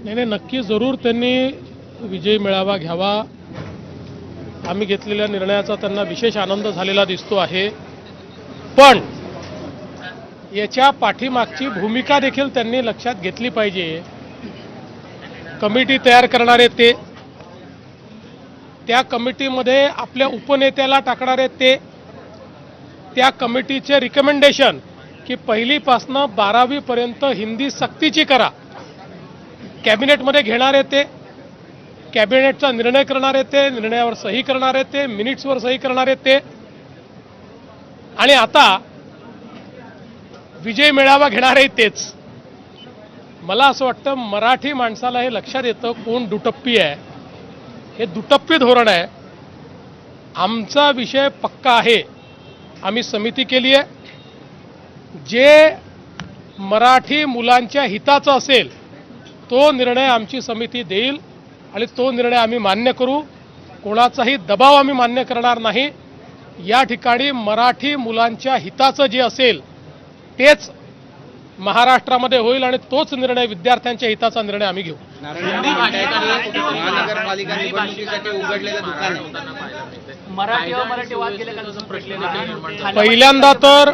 नाही, नक्की जरूर त्यांनी विजय मेळावा घ्यावा. आम्ही घेतलेल्या निर्णयाचा त्यांना विशेष आनंद झालेला दिसतो आहे. पण याच्या पाठीमागची भूमिका देखील त्यांनी लक्षात घेतली पाहिजे. कमिटी तयार करणारे ते, त्या कमिटीमध्ये आपल्या उपनेत्याला टाकणारे ते, त्या कमिटीचे रिकमेंडेशन की पहिलीपासनं 12वी पर्यंत हिंदी सक्तीची करा, कॅबिनेटमध्ये घेणारे ते, कॅबिनेटचा निर्णय करणारे ते, निर्णयावर सही करणारे ते, मिनिट्सवर सही करणारे ते, आणि आता विजय मेळावा घेणारे तेच. मला असं वाटतं मराठी माणसाला हे लक्षात येतं कोण दुटप्पी आहे. हे दुटप्पी धोरण आहे. आमचा विषय पक्का आहे. आम्ही समिती केली आहे. जे मराठी मुलांच्या हिताचा असेल तो निर्णय आमची समिती देईल आणि तो निर्णय आम्ही मान्य करू. कोणाचाही दबाव आम्ही मान्य करणार नाही. या ठिकाणी मराठी मुलांच्या हिताचं जे असेल तेच महाराष्ट्रामध्ये होईल आणि तोच निर्णय विद्यार्थ्यांच्या हिताचा निर्णय आम्ही घेऊ. महानगरपालिका निवडणुकीसाठी उघडलेलं दुकान पहिल्यांदा तर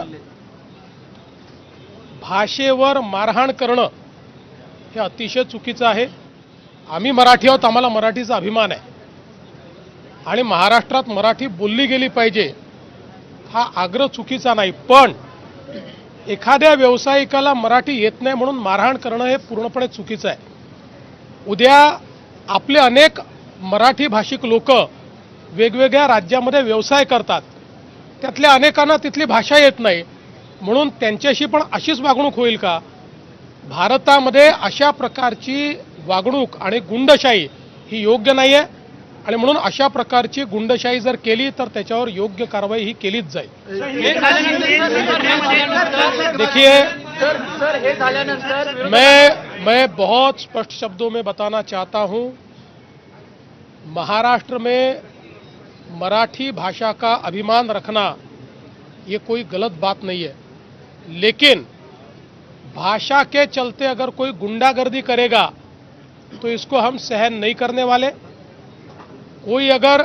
भाषेवर मारहाण करणं हे अतिशय चुकीचं आहे. आम्ही मराठी आहोत, आम्हाला मराठीचा अभिमान आहे आणि महाराष्ट्रात मराठी बोलली गेली पाहिजे हा आग्रह चुकीचा नाही. पण एखाद्या व्यावसायिकाला मराठी येत नाही म्हणून मारहाण करणं हे पूर्णपणे चुकीचं आहे. उद्या आपले अनेक मराठी भाषिक लोक वेगवेगळ्या राज्यामध्ये व्यवसाय करतात. त्यातल्या अनेकांना तिथली भाषा येत नाही म्हणून त्यांच्याशी पण अशीच वागणूक होईल का? भारतामध्ये अशा प्रकारची वागणूक आणि गुंडशाही ही योग्य नाही आहे आणि म्हणून अशा प्रकारची गुंडशाही जर केली तर त्याच्यावर योग्य कारवाई ही केलीच जाईल. देखिए, मैं बहुत स्पष्ट शब्दों में बताना चाहता हूं, महाराष्ट्र में मराठी भाषा का अभिमान रखना ये कोई गलत बात नहीं है, लेकिन भाषा के चलते अगर कोई गुंडागर्दी करेगा तो इसको हम सहन नहीं करने वाले. कोई अगर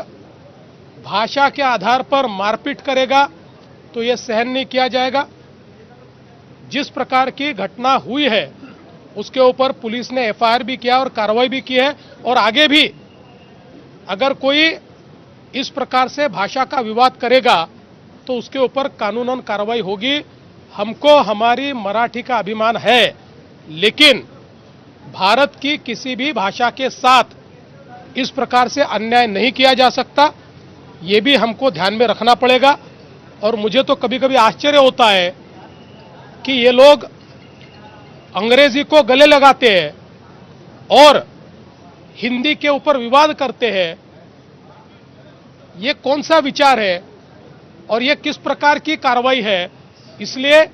भाषा के आधार पर मारपीट करेगा तो ये सहन नहीं किया जाएगा. जिस प्रकार की घटना हुई है उसके ऊपर पुलिस ने एफआईआर भी किया और कार्रवाई भी की है और आगे भी अगर कोई इस प्रकार से भाषा का विवाद करेगा तो उसके ऊपर कानूनन कार्रवाई होगी. हमको हमारी मराठी का अभिमान है, लेकिन भारत की किसी भी भाषा के साथ इस प्रकार से अन्याय नहीं किया जा सकता. ये भी हमको ध्यान में रखना पड़ेगा. और मुझे तो कभी कभी आश्चर्य होता है कि ये लोग अंग्रेजी को गले लगाते हैं और हिंदी के ऊपर विवाद करते हैं. ये कौन सा विचार है और ये किस प्रकार की कार्रवाई है? इसलिए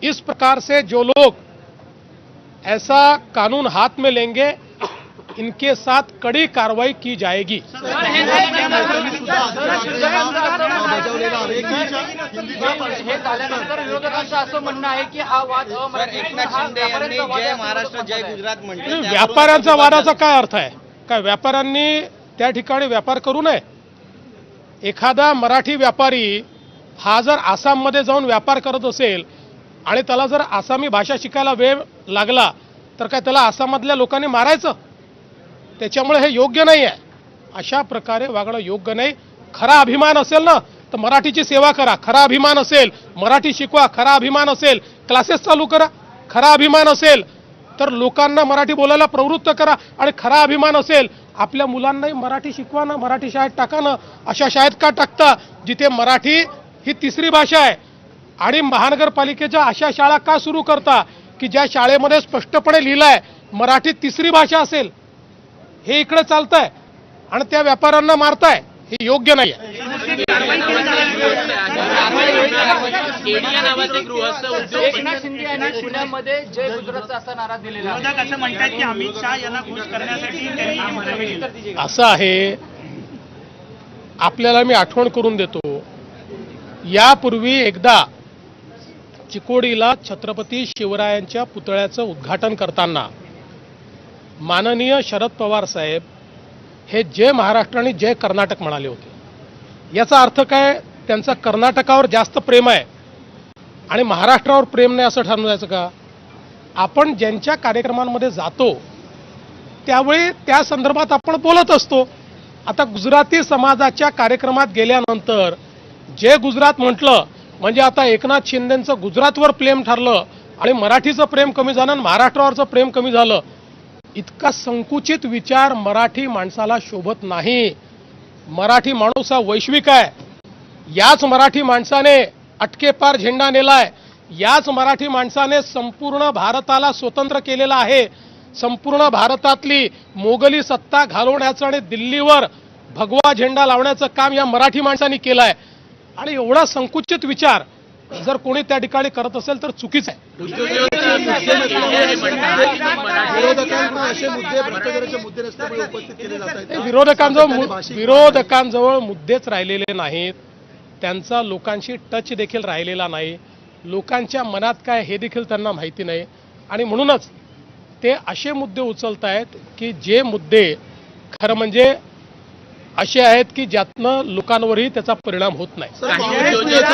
इस प्रकार से जो लोग ऐसा कानून हाथ में लेंगे इनके साथ कड़ी कार्रवाई की जाएगी. व्यापाऱ्यांचा वादाचा काय अर्थ आहे? काय व्यापाऱ्यांनी त्या ठिकाणी व्यापार करू नये? एखादा मराठी व्यापारी हा जर आसाममध्ये जाऊन व्यापार करत असेल आणि त्याला जर आसामी भाषा शिकायला वेळ लागला तर काय त्याला आसाममधल्या लोकांनी मारायचं? त्याच्यामुळे हे योग्य नाही आहे. अशा प्रकारे वागणं योग्य नाही. खरा अभिमान असेल ना तर मराठीची सेवा करा. खरा अभिमान असेल मराठी शिकवा. खरा अभिमान असेल क्लासेस चालू करा. खरा अभिमान असेल तर लोकांना मराठी बोलायला प्रवृत्त करा. आणि खरा अभिमान असेल आपल्या मुलांनाही मराठी शिकवा ना, मराठी शाळेत टाका ना. अशा शाळेत का टाकता जिथे मराठी ही तिसरी भाषा आहे? आणि महानगरपालिकेच्या अशा शाळा का सुरू करता की ज्या शाळेमध्ये स्पष्टपणे लिहिलं आहे मराठी तिसरी भाषा असेल? हे इकडे चालतंय आणि त्या व्यापाऱ्यांना मारताय. हे योग्य नाही आहे. एकनाथ शिंदे यांनी पुण्यामध्ये जय गुजरातचा असा नारा दिलेला आहे. असं म्हणतात की अमित शहा यांना खुश करण्यासाठी त्यांनी असं आहे. आपल्याला मी आठवण करून देतो, यापूर्वी एकदा चिकोडीला छत्रपती शिवरायांच्या पुतळ्याचं उद्घाटन करताना माननीय शरद पवार साहेब हे जय महाराष्ट्र आणि जय कर्नाटक म्हणाले होते. याचा अर्थ काय, त्यांचा कर्नाटकावर जास्त प्रेम आहे आणि महाराष्ट्रावर प्रेम नाही असं ठरवून जायचं का? आपण ज्यांच्या कार्यक्रमांमध्ये जातो त्यावेळी त्या संदर्भात आपण बोलत असतो. आता गुजराती समाजाच्या कार्यक्रमात गेल्यानंतर जे गुजरात म्हटलं म्हणजे आता एकनाथ शिंदेंचं गुजरातवर प्रेम ठरलं आणि मराठीचं प्रेम कमी झालं आणि महाराष्ट्रावरचं प्रेम कमी झालं. इतका संकुचित विचार मराठी माणसाला शोभत नाही. मराठी माणूस हा वैश्विक आहे. याच मराठी माणसाने अटकेपार झेंडा नेलाय. याच मराठी माणसाने संपूर्ण भारताला स्वतंत्र केलेला आहे. संपूर्ण भारतातली मोगली सत्ता घालवण्याचं आणि दिल्लीवर भगवा झेंडा लावण्याचं काम या मराठी माणसांनी केलं आहे. आणि एवढा संकुचित विचार जर कोणी त्या ठिकाणी करत असेल तर चुकीचं आहे. विरोधकांजवळ मुद्देच राहिलेले नाहीत. त्यांचा लोकांशी टच देखील राहिलेला नाही. लोकांच्या मनात काय हे देखील त्यांना माहिती नाही. आणि म्हणूनच ते असे मुद्दे उचलत आहेत की जे मुद्दे खरं म्हणजे असे आहेत की ज्यातनं लोकांवरही त्याचा परिणाम होत नाही. उद्योजक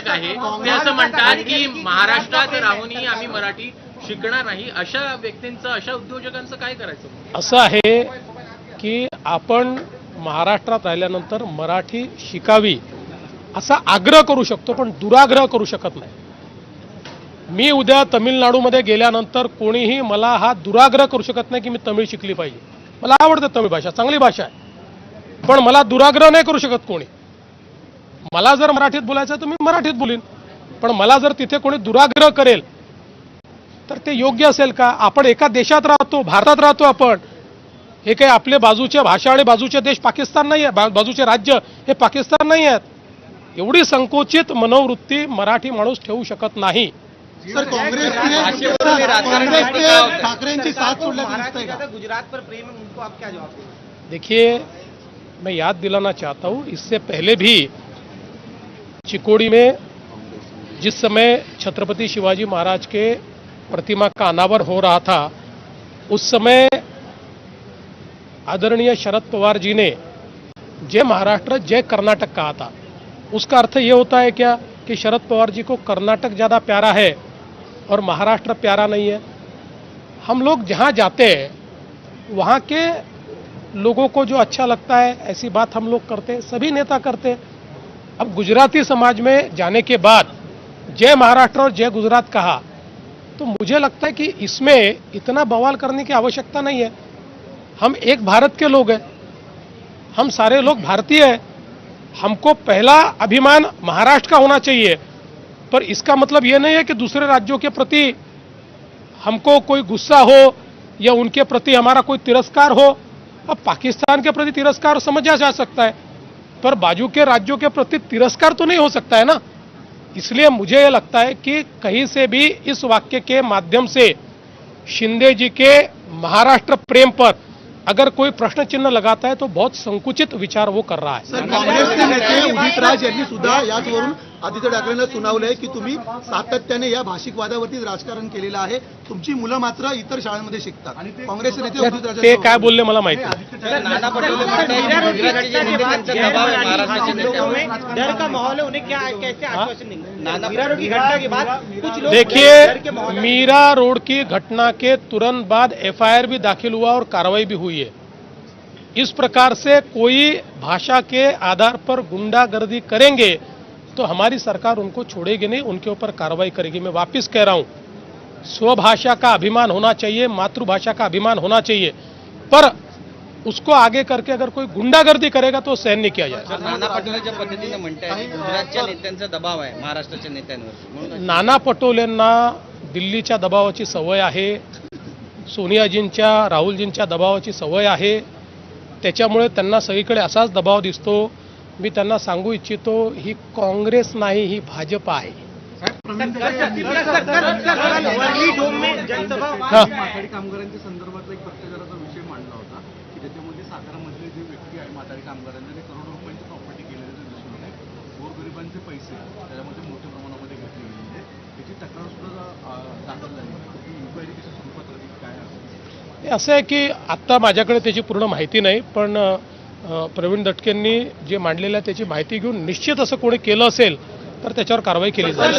आहे ते असं म्हणतात की महाराष्ट्रात राहूनही आम्ही मराठी शिकणार नाही. अशा व्यक्तींचं, अशा उद्योजकांचं काय करायचं? असं आहे की आपण महाराष्ट्रात राहिल्यानंतर मराठी शिकावी असा आग्रह करू शकतो पण दुराग्रह करू शकत नाही. मी उद्या तमिळनाडूमध्ये गेल्यानंतर कोणीही मला हा दुराग्रह करू शकत नाही की मी तमिळ शिकली पाहिजे. मला आवडते तमिळ भाषा, चांगली भाषा आहे, पण मला दुराग्रह नाही करू शकत कोणी. मला जर मराठीत बोलायचं तर मी मराठीत बोलीन, पण मला जर तिथे कोणी दुराग्रह करेल तर ते योग्य असेल का? आपण एका देशात राहतो, भारतात राहतो आपण. हे काही आपले बाजूच्या भाषा आणि बाजूचे देश पाकिस्तान नाही आहे, बाजूचे राज्य हे पाकिस्तान नाही आहेत. एवढी संकुचित मनोवृत्ती मराठी माणूस ठेवू शकत नाही. सर, ठाकरेंची साथ सोडल्याचं का? गुजरात पर प्रेम है, उनको आप क्या जवाब देंगे? देखिए, मैं याद दिलाना चाहता हूं, इससे पहले भी चिकोड़ी में जिस समय छत्रपति शिवाजी महाराज के प्रतिमा का अनावर हो रहा था उस समय आदरणीय शरद पवार जी ने जय महाराष्ट्र जय कर्नाटक कहा था. उसका अर्थ ये होता है क्या कि शरद पवार जी को कर्नाटक ज़्यादा प्यारा है और महाराष्ट्र प्यारा नहीं है? हम लोग जहाँ जाते हैं वहाँ के लोगों को जो अच्छा लगता है ऐसी बात हम लोग करते हैं, सभी नेता करते हैं. अब गुजराती समाज में जाने के बाद जय महाराष्ट्र और जय गुजरात कहा तो मुझे लगता है कि इसमें इतना बवाल करने की आवश्यकता नहीं है. हम एक भारत के लोग हैं, हम सारे लोग भारतीय हैं. हमको पहला अभिमान महाराष्ट्र का होना चाहिए, पर इसका मतलब ये नहीं है कि दूसरे राज्यों के प्रति हमको कोई गुस्सा हो या उनके प्रति हमारा कोई तिरस्कार हो. अब पाकिस्तान के प्रति तिरस्कार समझा जा सकता है, पर बाजू के राज्यों के प्रति तिरस्कार तो नहीं हो सकता है ना. इसलिए मुझे ये लगता है कि कहीं से भी इस वाक्य के माध्यम से शिंदे जी के महाराष्ट्र प्रेम पर अगर कोई प्रश्न चिन्ह लगाता है तो बहुत संकुचित विचार वो कर रहा है. सर, काँग्रेसचे नेते उदित राज यांनी सुद्धा याचवरून आदित्य ठाकरेंना सुनावलंय की तुम्ही सातत्याने या भाषिक वादावरती राजकारण केलेलं आहे, तुमची मुलं मात्र इतर शाळांमध्ये शिकतात. काँग्रेसचे नेते उदित राज ते काय बोलले मला माहिती नाही. नाना पटोले म्हणतात गुजरातचे जे नेते त्यांचा दबाव आहे महाराष्ट्राच्या नेत्यांवर. डर का माहौल है, उन्हें क्या कैसे आश्वासन देंगे? मीरा रोड की घटना के बाद कुछ लोग देखिए, मीरा रोड की घटना के तुरंत बाद एफआईआर भी दाखिल हुआ और कार्रवाई भी हुई है. इस प्रकार से कोई भाषा के आधार पर गुंडागर्दी करेंगे तो हमारी सरकार उनको छोड़ेगी नहीं, उनके ऊपर कार्रवाई करेगी. मैं वापस कह रहा हूं, स्वभाषा का अभिमान होना चाहिए, मातृभाषा का अभिमान होना चाहिए, पर उसको आगे करके अगर कोई गुंडागर्दी करेगा तो सहन नहीं किया जाएगा. नाना पटोले ज्या पद्धतीने म्हणताय गुजरातच्या नेत्यांचा दबाव आहे महाराष्ट्राच्या नेत्यांवर, म्हणून नाना पटोलेंना दिल्लीच्या दबावाची सवय आहे, सोनियाजींच्या राहुलजींच्या दबावाची सवय आहे. त्याच्यामुळे त्यांना सगळीकडे असाच दबाव दिसतो. मी त्यांना सांगू इच्छितो, ही काँग्रेस नाही, ही भाजप आहे. माथाडी कामगारांच्या संदर्भातला एक पत्रकाराचा विषय मांडला होता की ज्याच्यामध्ये सातारामधले जे व्यक्ती आहे माथाडी कामगारांना ते करोडो रुपयांची प्रॉपर्टी केलेलं दिसून येत आहे. गोरगरिबांचे पैसे त्याच्यामध्ये मोठ्या प्रमाणामध्ये घेतले गेलेले आहेत. त्याची तक्रार सुद्धा दाखल झाली. इन्क्वायरी कशा स्वरूपात काय हे असं आहे की आत्ता माझ्याकडे त्याची पूर्ण माहिती नाही, पण प्रवीण दटकेंनी जे मांडलेलं आहे त्याची माहिती घेऊन निश्चित असं कोणी केलं असेल तर त्याच्यावर कारवाई केली जाईल.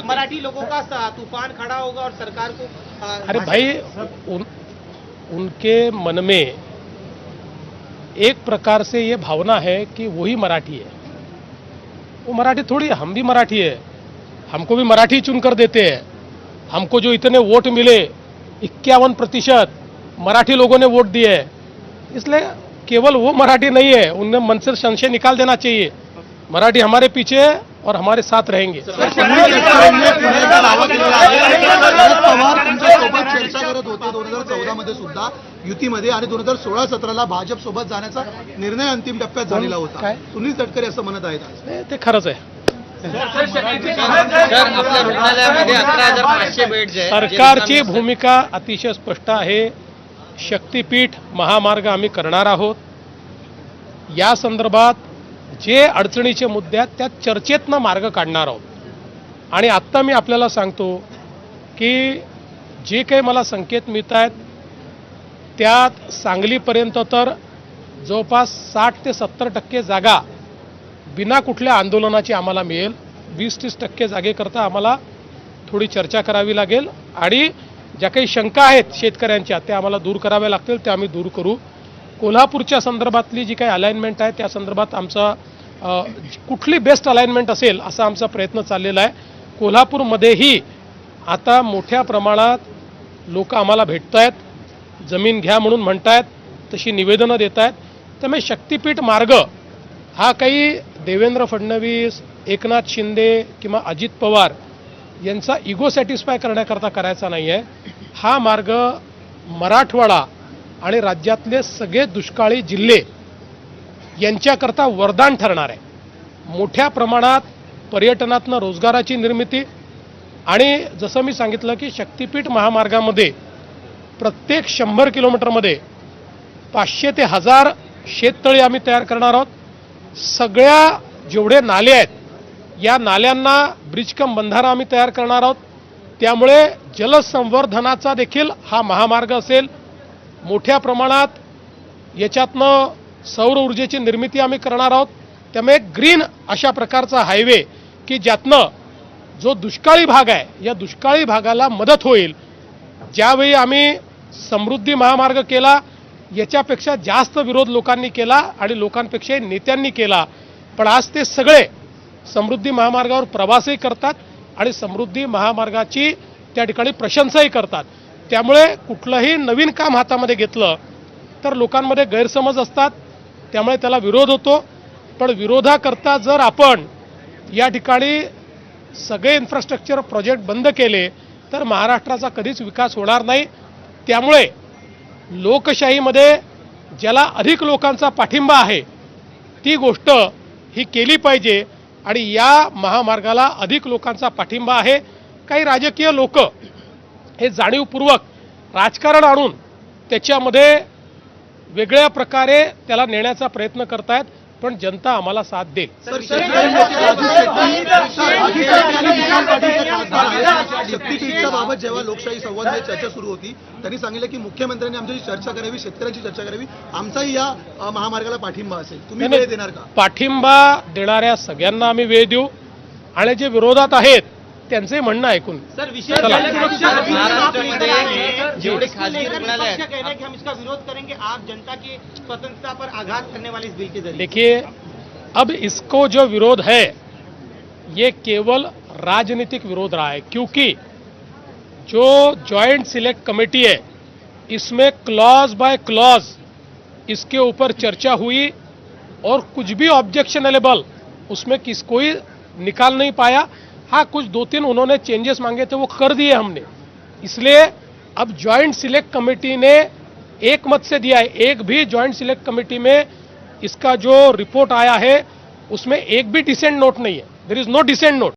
मराठी लोगों का तूफान खड़ा होगा और सरकार को अरे भाई उनके मन में एक प्रकार से ये भावना है कि वही मराठी है. वो मराठी थोड़ी, हम भी मराठी है, हमको भी मराठी चुनकर देते हैं. हमको जो इतने वोट मिले 51% मराठी लोगों ने वोट दिए है, इसलिए केवल वो मराठी नहीं है, उनने मन से संशय निकाल देना चाहिए. मराठी हमारे पीछे है और हमारे साथ रहेंगे. शरद पवार तुमच्यासोबत चर्चा करत होते 2014 मध्ये सुद्धा युतीमध्ये, आणि 2016-17ला भाजप सोबत जाण्याचा निर्णय अंतिम टप्प्यात झालेला होता. काय? सुनील तटकरे असं म्हणत आहेत आज. ते खरंच आहे. सर, आपल्या रुग्णालयामध्ये 11,500 बेड्स आहेत. सरकारची भूमिका अतिशय स्पष्ट आहे. शक्तीपीठ महामार्ग आम्ही करणार आहोत. या संदर्भात जे अडचणीचे मुद्दे आहेत त्या चर्चेतनं मार्ग काढणार आहोत. आणि आत्ता मी आपल्याला सांगतो की जे काही मला संकेत मिळत आहेत त्यात सांगलीपर्यंत तर जवळपास 60 ते 70% जागा बिना कुठल्या आंदोलनाची आम्हाला मिळेल. 20-30% जागेकरता आम्हाला थोडी चर्चा करावी लागेल आणि ज्या काही शंका आहेत शेतकऱ्यांच्या त्या आम्हाला दूर कराव्या लागतील, त्या आम्ही दूर करू. कोल्हापूरच्या संदर्भातली जी काही अलाइनमेंट आहे त्या संदर्भात आमचा कुठली बेस्ट अलाइनमेंट असेल असा आमचा प्रयत्न चाललेला आहे. कोल्हापूरमध्येही आता मोठ्या प्रमाणात लोक आम्हाला भेटत आहेत, जमीन घ्या म्हणून म्हणतायत, तशी निवेदनं देत आहेत. त्यामुळे शक्तीपीठ मार्ग हा काही देवेंद्र फडणवीस, एकनाथ शिंदे किंवा अजित पवार यांचा इगो सॅटिस्फाय करण्याकरता करायचा नाही आहे. हा मार्ग मराठवाडा आणि राज्यातले सगळे दुष्काळी जिल्हे यांच्याकरता वरदान ठरणार आहे. मोठ्या प्रमाणात पर्यटनातनं रोजगाराची निर्मिती, आणि जसं मी सांगितलं की शक्तीपीठ महामार्गामध्ये प्रत्येक 100 किलोमीटरमध्ये 500 ते 1000 शेततळी आम्ही तयार करणार आहोत. सगळ्या जेवढे नाले आहेत या नाल्यांना ब्रिजकम बंधारा आम्ही तयार करणार आहोत. त्यामुळे जलसंवर्धनाचा देखील हा महामार्ग असेल. मोठ्या प्रमाणात याच्यातनं सौर ऊर्जेची निर्मिती आम्ही करणार आहोत. त्यामुळे ग्रीन अशा प्रकारचा हायवे की ज्यातनं जो दुष्काळी भाग आहे या दुष्काळी भागाला मदत होईल. ज्यावेळी आम्ही समृद्धी महामार्ग केला याच्यापेक्षा जास्त विरोध लोकांनी केला आणि लोकांपेक्षा नेत्यांनी केला, पण आज ते सगळे समृद्धी महामार्गावर प्रवासही करतात आणि समृद्धी महामार्गाची त्या ठिकाणी प्रशंसाही करतात. त्यामुळे कुठलंही नवीन काम हातामध्ये घेतलं तर लोकांमध्ये गैरसमज असतात, त्यामुळे त्याला विरोध होतो. पण विरोधाकरता जर आपण या ठिकाणी सगळे इन्फ्रास्ट्रक्चर प्रोजेक्ट बंद केले तर महाराष्ट्राचा कधीच विकास होणार नाही. त्यामुळे लोकशाहीमध्ये ज्याला अधिक लोकांचा पाठिंबा आहे ती गोष्ट ही केली पाहिजे, आणि या महामार्गाला अधिक लोकांचा पाठिंबा आहे. काही राजकीय लोक हे जाणीवपूर्वक राजकारण आणून त्याच्यामध्ये वेगळ्या प्रकारे त्याला नेण्याचा प्रयत्न करतायत, पण जनता आम्हाला साथ देईल. शक्तीपीठच्या बाबत जेव्हा लोकशाही संवाद चर्चा सुरू होती त्यांनी सांगितलं की मुख्यमंत्र्यांनी आमच्याशी चर्चा करावी, शेतकऱ्यांची चर्चा करावी, आमचाही या महामार्गाला पाठिंबा असेल. तुम्ही वेळ देणार का? पाठिंबा देणाऱ्या सगळ्यांना आम्ही वेळ देऊ आणि जे विरोधात आहेत त्यांचे म्हणणं ऐकून. सर, विशेष जेवढे खासगी रुग्णालय आहेत, कहना है कि हम इसका विरोध करेंगे. आप जनता की स्वतंत्रता पर आघात करने वाले इस बिल के जरिए. देखिए, अब इसको जो विरोध है ये केवल राजनीतिक विरोध रहा है, क्योंकि जो जॉइंट सिलेक्ट कमेटी है इसमें क्लॉज बाय क्लॉज इसके ऊपर चर्चा हुई और कुछ भी ऑब्जेक्शनेबल उसमें कोई निकाल नहीं पाया. हाँ, कुछ 2-3 उन्होंने चेंजेस मांगे थे वो कर दिए हमने. इसलिए अब जॉइंट सिलेक्ट कमेटी ने एक मत से दिया है. एक भी जॉइंट सिलेक्ट कमेटी में इसका जो रिपोर्ट आया है उसमें एक भी डिसेंट नोट नहीं है. There is no dissent note.